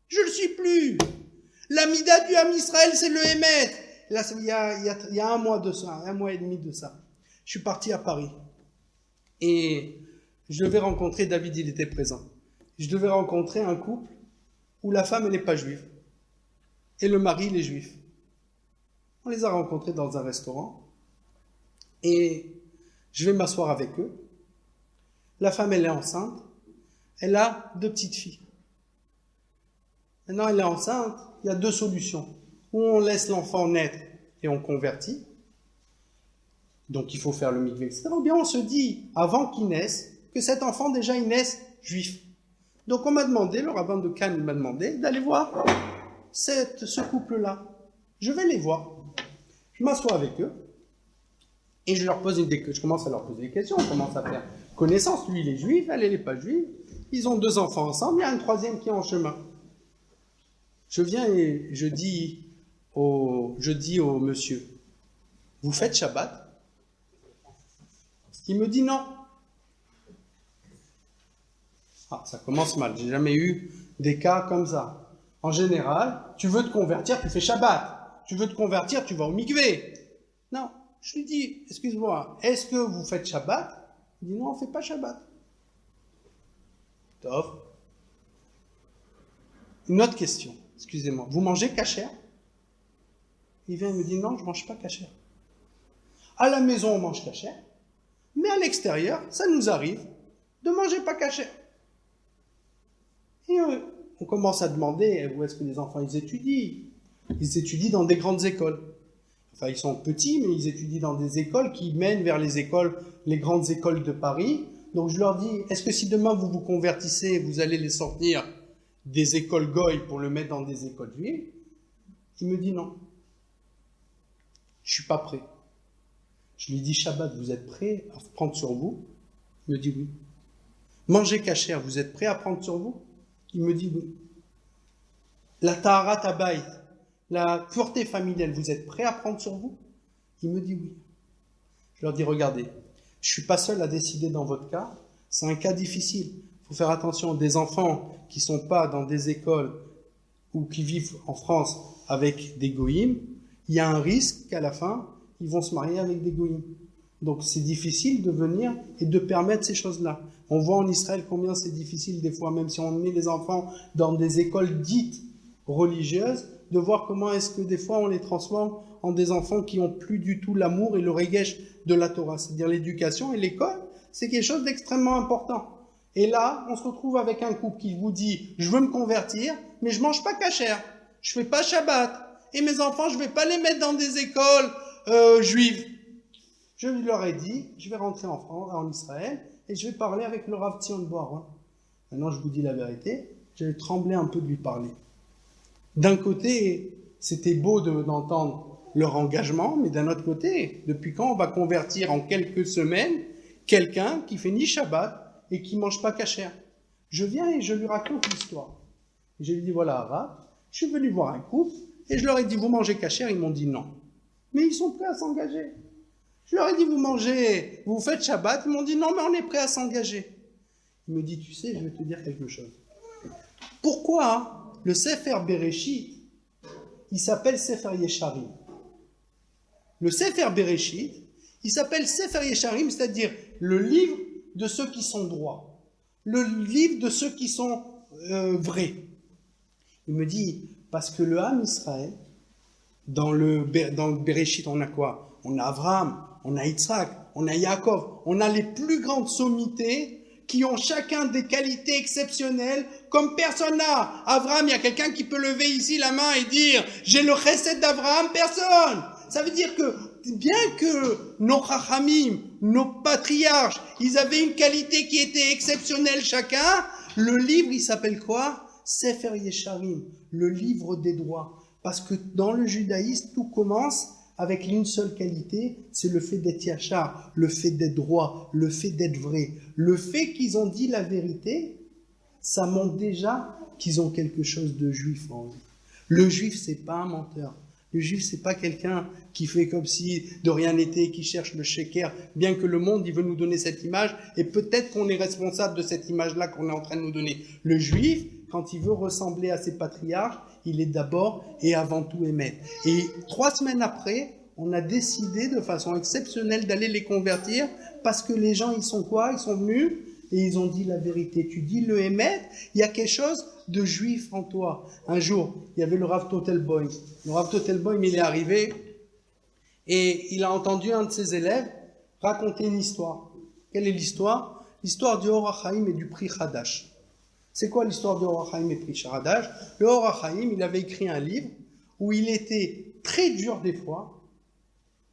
Je le suis plus. La Mida du Ham Israël, c'est le Hémet. Là, il y a un mois de ça, un mois et demi de ça. Je suis parti à Paris. Et je devais rencontrer, David, il était présent. Je devais rencontrer un couple où la femme, elle n'est pas juive. Et le mari, il est juif. On les a rencontrés dans un restaurant. Et je vais m'asseoir avec eux. La femme, elle est enceinte. Elle a 2 petites filles. Maintenant, elle est enceinte. Il y a 2 solutions. Ou on laisse l'enfant naître et on convertit. Donc, il faut faire le mikvé, etc. Ou bien on se dit, avant qu'il naisse, que cet enfant, déjà, il naisse juif. Donc, on m'a demandé, le rabbin de Cannes m'a demandé d'aller voir ce couple-là. Je vais les voir. Je m'assois avec eux et je commence à leur poser des questions. On commence à faire connaissance. Lui, il est juif, elle n'est pas juive. Ils ont 2 enfants ensemble, il y a un 3e qui est en chemin. Je viens et je dis au monsieur, vous faites Shabbat? Il me dit non. Ah, ça commence mal, j'ai jamais eu des cas comme ça. En général, tu veux te convertir, tu fais Shabbat. Tu veux te convertir, tu vas au mikvé. Non, je lui dis, excuse-moi, est-ce que vous faites Shabbat? Il dit non, on ne fait pas Shabbat. Tov. Une autre question, excusez-moi. Vous mangez kasher? Il vient et me dit non, je ne mange pas kasher. À la maison, on mange kasher, mais à l'extérieur, ça nous arrive de manger pas kasher. Et on commence à demander où est-ce que les enfants ils étudient. Ils étudient dans des grandes écoles. Enfin, ils sont petits, mais ils étudient dans des écoles qui mènent vers les grandes écoles de Paris. Donc je leur dis, est-ce que si demain vous vous convertissez, vous allez les sortir des écoles goy pour le mettre dans des écoles juives? Il me dit non. Je suis pas prêt. Je lui dis, Shabbat, vous êtes prêt à prendre sur vous? Il me dit oui. Manger kasher, vous êtes prêt à prendre sur vous? Il me dit oui. La taharat habayit, la pureté familiale, vous êtes prêt à prendre sur vous? Il me dit oui. Je leur dis, regardez, je ne suis pas seul à décider dans votre cas, c'est un cas difficile. Il faut faire attention, des enfants qui ne sont pas dans des écoles ou qui vivent en France avec des goïms, il y a un risque qu'à la fin, ils vont se marier avec des goïms. Donc c'est difficile de venir et de permettre ces choses-là. On voit en Israël combien c'est difficile des fois, même si on met les enfants dans des écoles dites religieuses, de voir comment est-ce que des fois on les transforme en des enfants qui n'ont plus du tout l'amour et le regesh de la Torah. C'est-à-dire l'éducation et l'école, c'est quelque chose d'extrêmement important. Et là, on se retrouve avec un couple qui vous dit « Je veux me convertir, mais je ne mange pas kasher, je ne fais pas Shabbat, et mes enfants, je ne vais pas les mettre dans des écoles juives. » Je leur ai dit, je vais rentrer en France, en Israël, et je vais parler avec le Rav Tzion Boharon. Maintenant, je vous dis la vérité, j'ai tremblé un peu de lui parler. D'un côté, c'était beau d'entendre leur engagement, mais d'un autre côté, depuis quand on va convertir en quelques semaines quelqu'un qui fait ni Shabbat et qui ne mange pas kasher? Je viens et je lui raconte l'histoire. Et je lui dis, voilà, Rav, je suis venu voir un couple, et je leur ai dit, vous mangez kasher? Ils m'ont dit non. Mais ils sont prêts à s'engager. Je leur ai dit, vous faites Shabbat? Ils m'ont dit, non, mais on est prêt à s'engager. Il me dit, tu sais, je vais te dire quelque chose. Pourquoi le Sefer Bereshit, il s'appelle Sefer Yesharim? Le Sefer Bereshit, il s'appelle Sefer Yesharim, c'est-à-dire le livre de ceux qui sont droits. Le livre de ceux qui sont vrais. Il me dit, parce que le Ham Israël, dans le Bereshit, on a quoi? On a Abraham, on a Yitzhak, on a Yaakov, on a les plus grandes sommités qui ont chacun des qualités exceptionnelles comme personne n'a. Abraham, il y a quelqu'un qui peut lever ici la main et dire « J'ai le chesed d'Abraham », personne. Ça veut dire que bien que nos chachamim, nos patriarches, ils avaient une qualité qui était exceptionnelle chacun, le livre, il s'appelle quoi? Sefer Yesharim, le livre des droits. Parce que dans le judaïsme, tout commence avec une seule qualité, c'est le fait d'être yachar, le fait d'être droit, le fait d'être vrai. Le fait qu'ils ont dit la vérité, ça montre déjà qu'ils ont quelque chose de juif en eux. Le juif, c'est pas un menteur. Le juif, c'est pas quelqu'un qui fait comme si de rien n'était, qui cherche le sheker, bien que le monde, il veut nous donner cette image, et peut-être qu'on est responsable de cette image-là qu'on est en train de nous donner. Le juif, quand il veut ressembler à ses patriarches, il est d'abord et avant tout émettre. Et 3 semaines après, on a décidé de façon exceptionnelle d'aller les convertir, parce que les gens, ils sont quoi? Ils sont venus et ils ont dit la vérité. Tu dis le émettre, il y a quelque chose de juif en toi. Un jour, il y avait le Rav Totelboim. Le Rav Totelboim, il est arrivé et il a entendu un de ses élèves raconter une histoire. Quelle est l'histoire? L'histoire du Or HaChaim et du Pri Hadash. C'est quoi l'histoire du Or HaChaim et du Pri Hadash? Le Or HaChaim, il avait écrit un livre où il était très dur des fois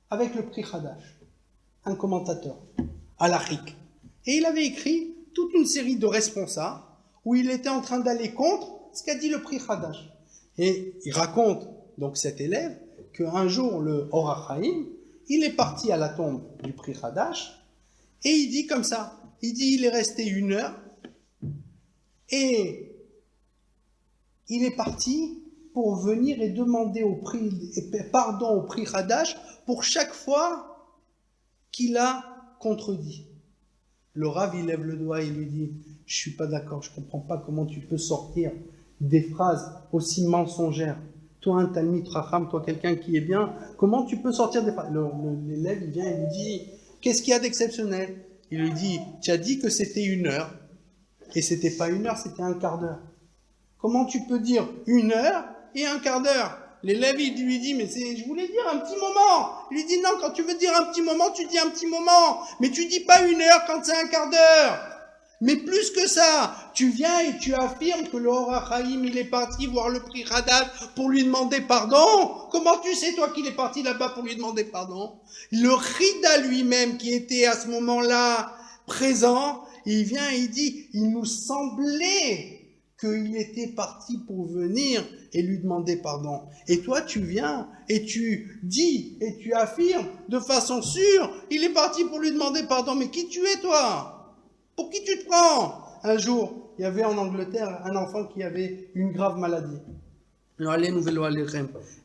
avec le Pri Hadash, un commentateur, halachique. Et il avait écrit toute une série de responsables où il était en train d'aller contre ce qu'a dit le Pri Hadash. Et il raconte, donc cet élève, qu'un jour, le Or HaChaim, il est parti à la tombe du Pri Hadash, et il dit comme ça, il dit, il est resté 1 heure, Et il est parti pour venir et demander pardon au prix Hadash pour chaque fois qu'il a contredit. Le Rav, il lève le doigt et il lui dit « Je suis pas d'accord, je comprends pas comment tu peux sortir des phrases aussi mensongères. Toi, un Talmid Racham, toi, quelqu'un qui est bien, comment tu peux sortir des phrases ?» L'élève, il vient et lui dit « Qu'est-ce qu'il y a d'exceptionnel ?» Il lui dit « Tu as dit que c'était 1 heure, et c'était pas 1 heure, c'était 1/4 d'heure. Comment tu peux dire 1 heure et 1/4 d'heure ?» L'élève, il lui dit, mais je voulais dire un petit moment. Il lui dit, non, quand tu veux dire un petit moment, tu dis un petit moment. Mais tu dis pas 1 heure quand c'est 1/4 d'heure. Mais plus que ça, tu viens et tu affirmes que le Or HaChaim, il est parti voir le prix Hadash pour lui demander pardon. Comment tu sais, toi, qu'il est parti là-bas pour lui demander pardon? Le Rida lui-même, qui était à ce moment-là présent, il vient et il dit, il nous semblait qu'il était parti pour venir et lui demander pardon. Et toi, tu viens et tu dis et tu affirmes de façon sûre, il est parti pour lui demander pardon. Mais qui tu es, toi? Pour qui tu te prends? Un jour, il y avait en Angleterre un enfant qui avait une grave maladie.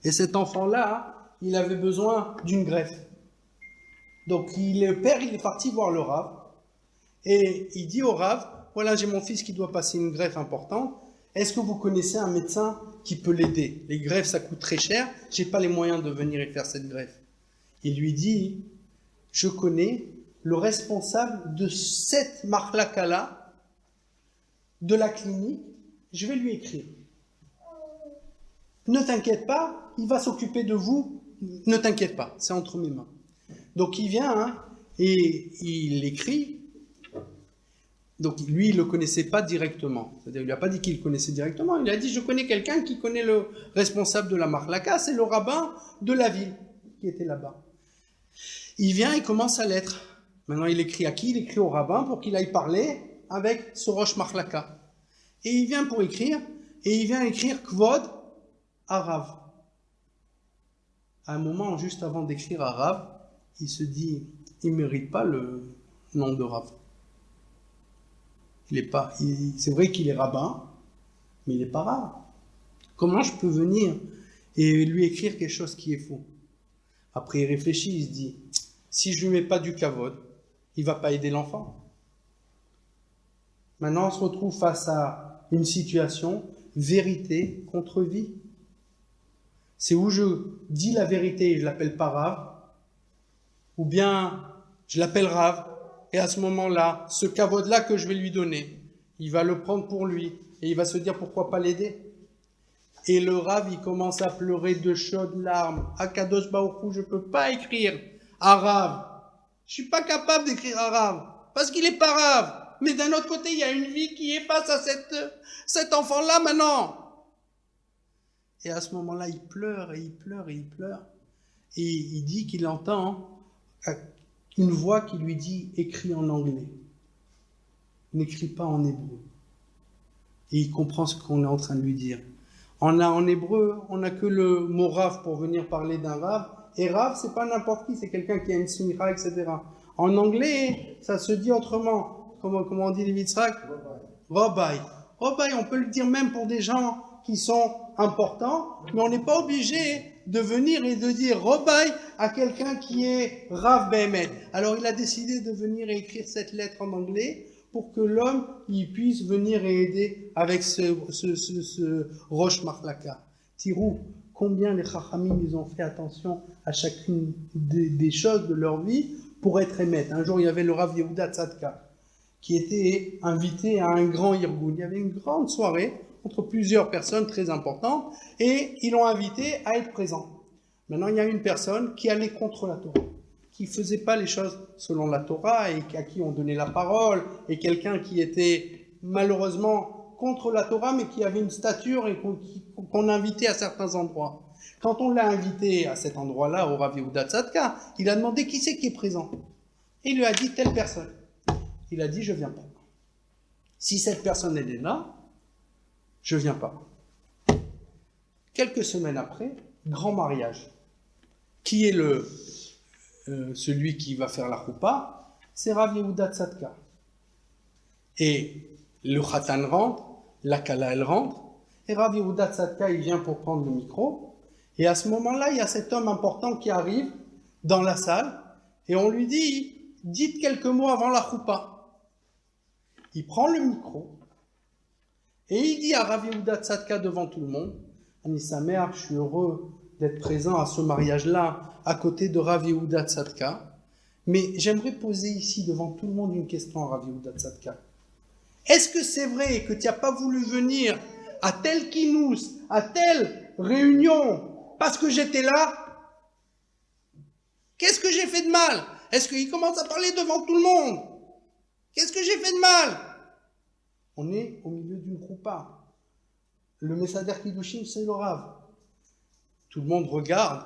Et cet enfant-là, il avait besoin d'une greffe. Donc le père, il est parti voir le Rav et il dit au Rav, voilà, j'ai mon fils qui doit passer une greffe importante. Est-ce que vous connaissez un médecin qui peut l'aider? Les greffes, ça coûte très cher. J'ai pas les moyens de venir et faire cette greffe. Il lui dit, je connais le responsable de cette marlaka-là, de la clinique. Je vais lui écrire. Ne t'inquiète pas, il va s'occuper de vous. Ne t'inquiète pas, c'est entre mes mains. Donc il vient et il écrit. Donc lui, il ne le connaissait pas directement. C'est-à-dire, il lui a pas dit qu'il le connaissait directement. Il a dit, je connais quelqu'un qui connaît le responsable de la marlaka, c'est le rabbin de la ville qui était là-bas. Il vient et commence à l'être. Maintenant, il écrit à qui? Il écrit au rabbin pour qu'il aille parler avec ce roche marlaka. Et il vient pour écrire, et il vient écrire Kvod à Rav. À un moment, juste avant d'écrire à Rav, il se dit, il ne mérite pas le nom de Rav. C'est vrai qu'il est rabbin, mais il n'est pas Rav. Comment je peux venir et lui écrire quelque chose qui est faux? Après, il réfléchit, il se dit, si je ne lui mets pas du kavod, il ne va pas aider l'enfant. Maintenant, on se retrouve face à une situation, vérité contre vie. C'est où je dis la vérité et je ne l'appelle pas Rav, ou bien je l'appelle Rav, et à ce moment-là, ce kavod-là que je vais lui donner, il va le prendre pour lui, et il va se dire pourquoi pas l'aider. Et le Rav, il commence à pleurer de chaudes larmes. Akadosh Baruch Hu, je ne peux pas écrire à Rav. Je suis pas capable d'écrire à Rav, parce qu'il est pas Rav. Mais d'un autre côté, il y a une vie qui est face à cet enfant-là maintenant. Et à ce moment-là, il pleure, et il pleure, et il pleure. Et il dit qu'il entend une voix qui lui dit « écris en anglais, n'écris pas en hébreu ». Et il comprend ce qu'on est en train de lui dire. En hébreu, on n'a que le mot Rav pour venir parler d'un Rav. Et Rav, c'est pas n'importe qui, c'est quelqu'un qui a une simcha, etc. En anglais, ça se dit autrement. Comment on dit les Yitzhak? Rabbi. Rabbi, on peut le dire même pour des gens qui sont importants, mais on n'est pas obligé de venir et de dire Rabbi à quelqu'un qui est Rav Behemet. Alors il a décidé de venir et écrire cette lettre en anglais pour que l'homme il puisse venir et aider avec ce Rosh Marlaka. Tirou, combien les Chachamim ils ont fait attention à chacune des choses de leur vie pour être émet. Un jour il y avait le Rav Yehuda Tzadka qui était invité à un grand Irgun. Il y avait une grande soirée entre plusieurs personnes très importantes et ils l'ont invité à être présent. Maintenant il y a une personne qui allait contre la Torah, qui faisait pas les choses selon la Torah et à qui on donnait la parole, et quelqu'un qui était malheureusement contre la Torah mais qui avait une stature et qu'on invitait à certains endroits. Quand on l'a invité à cet endroit-là, au Rav Yehuda Tzadka, il a demandé qui c'est qui est présent. Et il lui a dit telle personne. Il a dit je viens pas. Si cette personne elle est là, je viens pas. Quelques semaines après, grand mariage. Qui est celui qui va faire la choupa? C'est Rav Yehuda Tzadka. Et le Khatan rentre la Kala, elle rentre, et Rav Yehuda Tzadka, il vient pour prendre le micro, et à ce moment-là, il y a cet homme important qui arrive dans la salle, et on lui dit, dites quelques mots avant la choupa. Il prend le micro, et il dit à Rav Yehuda Tzadka devant tout le monde, Ani Samer, je suis heureux d'être présent à ce mariage-là, à côté de Rav Yehuda Tzadka, mais j'aimerais poser ici devant tout le monde une question à Rav Yehuda Tzadka. Est-ce que c'est vrai que tu n'as pas voulu venir à tel kinous, à telle réunion, parce que j'étais là? Qu'est-ce que j'ai fait de mal? Est-ce qu'il commence à parler devant tout le monde? Qu'est-ce que j'ai fait de mal? On est au milieu d'une choupa. Le Messader Kiddushin, c'est le Rav. Tout le monde regarde.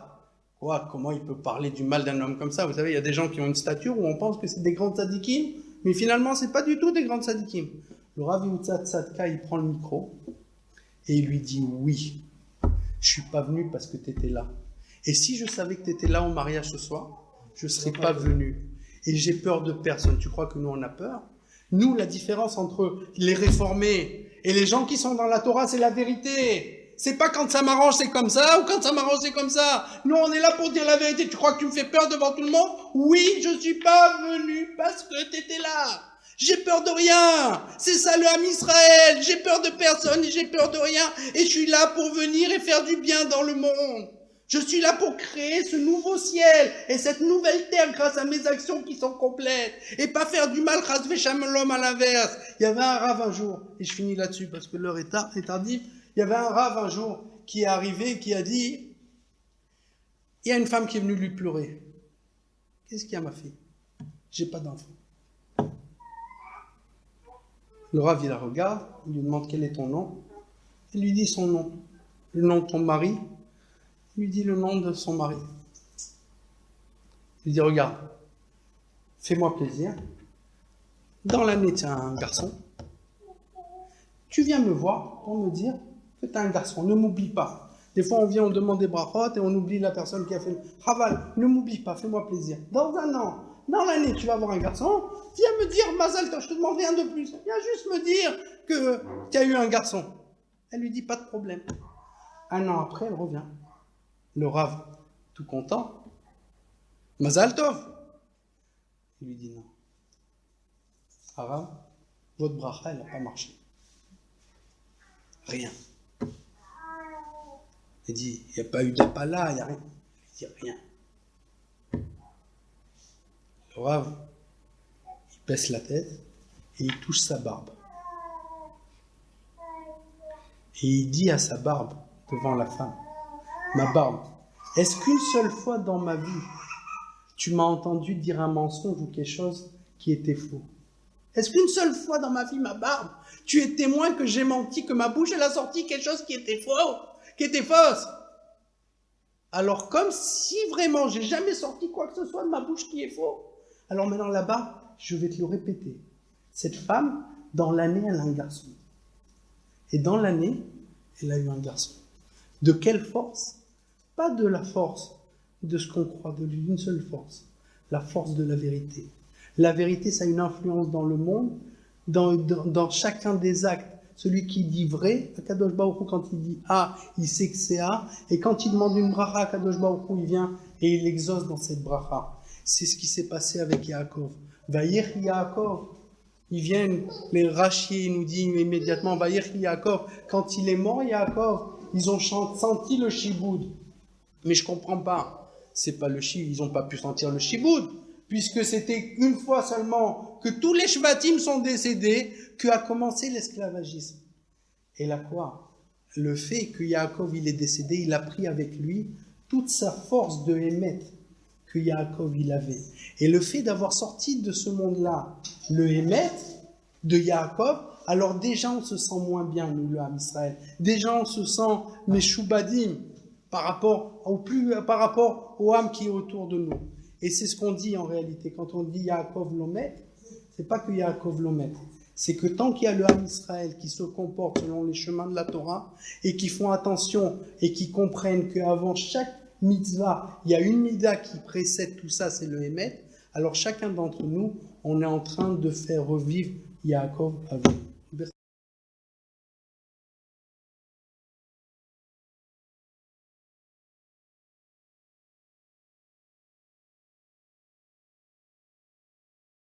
Quoi, comment il peut parler du mal d'un homme comme ça? Vous savez, il y a des gens qui ont une stature où on pense que c'est des grands tzadikim, mais finalement, c'est pas du tout des grands tzadikim. Le Rav Yehuda Tzadka, il prend le micro et il lui dit, oui, je suis pas venu parce que tu étais là. Et si je savais que tu étais là au mariage ce soir, je ne serais pas venu. Et j'ai peur de personne. Tu crois que nous, on a peur? Nous, la différence entre les réformés et les gens qui sont dans la Torah, c'est la vérité. C'est pas quand ça m'arrange, c'est comme ça, ou quand ça m'arrange, c'est comme ça. Nous, on est là pour dire la vérité. Tu crois que tu me fais peur devant tout le monde? Oui, je suis pas venu parce que tu étais là. J'ai peur de rien. C'est ça le Ham Israël. J'ai peur de personne et j'ai peur de rien. Et je suis là pour venir et faire du bien dans le monde. Je suis là pour créer ce nouveau ciel et cette nouvelle terre grâce à mes actions qui sont complètes. Et pas faire du mal, chas v'shalom, à l'inverse. Il y avait un Rav un jour, et je finis là-dessus parce que l'heure est tardive. Il y avait un Rav un jour qui est arrivé, qui a dit, il y a une femme qui est venue lui pleurer. Qu'est-ce qu'il y a, ma fille? J'ai pas d'enfant. Le Rav, il la regarde, il lui demande quel est ton nom. Il lui dit son nom. Le nom de ton mari. Il lui dit le nom de son mari. Il lui dit, regarde, fais-moi plaisir. Dans l'année, tu as un garçon. Tu viens me voir pour me dire que tu as un garçon. Ne m'oublie pas. Des fois, on vient, on demande des brachot et on oublie la personne qui a fait. Chaval, ne m'oublie pas, fais-moi plaisir. Dans un an, dans l'année, tu vas avoir un garçon. Viens me dire, Mazal Tov, je te demande rien de plus. Viens juste me dire que tu as eu un garçon. Elle lui dit, pas de problème. Un an après, elle revient. Le Rav, tout content. Mazal Tov. Il lui dit non. Rav, votre bracha, elle n'a pas marché. Rien. Il dit, il n'y a pas eu d'apala, il n'y a rien. Il dit rien. Le Rav, il baisse la tête et il touche sa barbe. Et il dit à sa barbe, devant la femme, ma barbe, est-ce qu'une seule fois dans ma vie, tu m'as entendu dire un mensonge ou quelque chose qui était faux? Est-ce qu'une seule fois dans ma vie, ma barbe, tu es témoin que j'ai menti, que ma bouche, elle a sorti quelque chose qui était faux, qui était fausse? Alors, comme si vraiment j'ai jamais sorti quoi que ce soit de ma bouche qui est faux, alors maintenant là-bas, je vais te le répéter. Cette femme, dans l'année, elle a un garçon. Et dans l'année, elle a eu un garçon. De quelle force? Pas de la force de ce qu'on croit de lui, une seule force. La force de la vérité. La vérité, ça a une influence dans le monde, dans chacun des actes. Celui qui dit vrai, à Kadosh Baruch Hu, quand il dit A, il sait que c'est A. Et quand il demande une bracha à Kadosh Baruch Hu, il vient et il exauce dans cette bracha. C'est ce qui s'est passé avec Yaakov. Vayir Yaakov. Ils viennent, les Rashi, il nous dit immédiatement, Vayir Yaakov. Quand il est mort, Yaakov, ils ont senti le shiboud. Mais je comprends pas. C'est pas le shiboud, ils ont pas pu sentir le shiboud. Puisque c'était une fois seulement que tous les shvatim sont décédés, qu'a commencé l'esclavagisme. Et là quoi? Le fait que Yaakov il est décédé, il a pris avec lui toute sa force de Hémet que Yaakov il avait. Et le fait d'avoir sorti de ce monde-là le Hémet de Yaakov, alors déjà on se sent moins bien, nous, le Ham Israël. Déjà on se sent meshubadim par rapport au Ham qui est autour de nous. Et c'est ce qu'on dit en réalité. Quand on dit Yaakov Lomet, c'est pas que Yaakov Lomet. C'est que tant qu'il y a le Ham Israël qui se comporte selon les chemins de la Torah et qui font attention et qui comprennent qu'avant chaque mitzvah, il y a une mida qui précède tout ça, c'est le Hémet, alors chacun d'entre nous, on est en train de faire revivre Yaakov Avinu.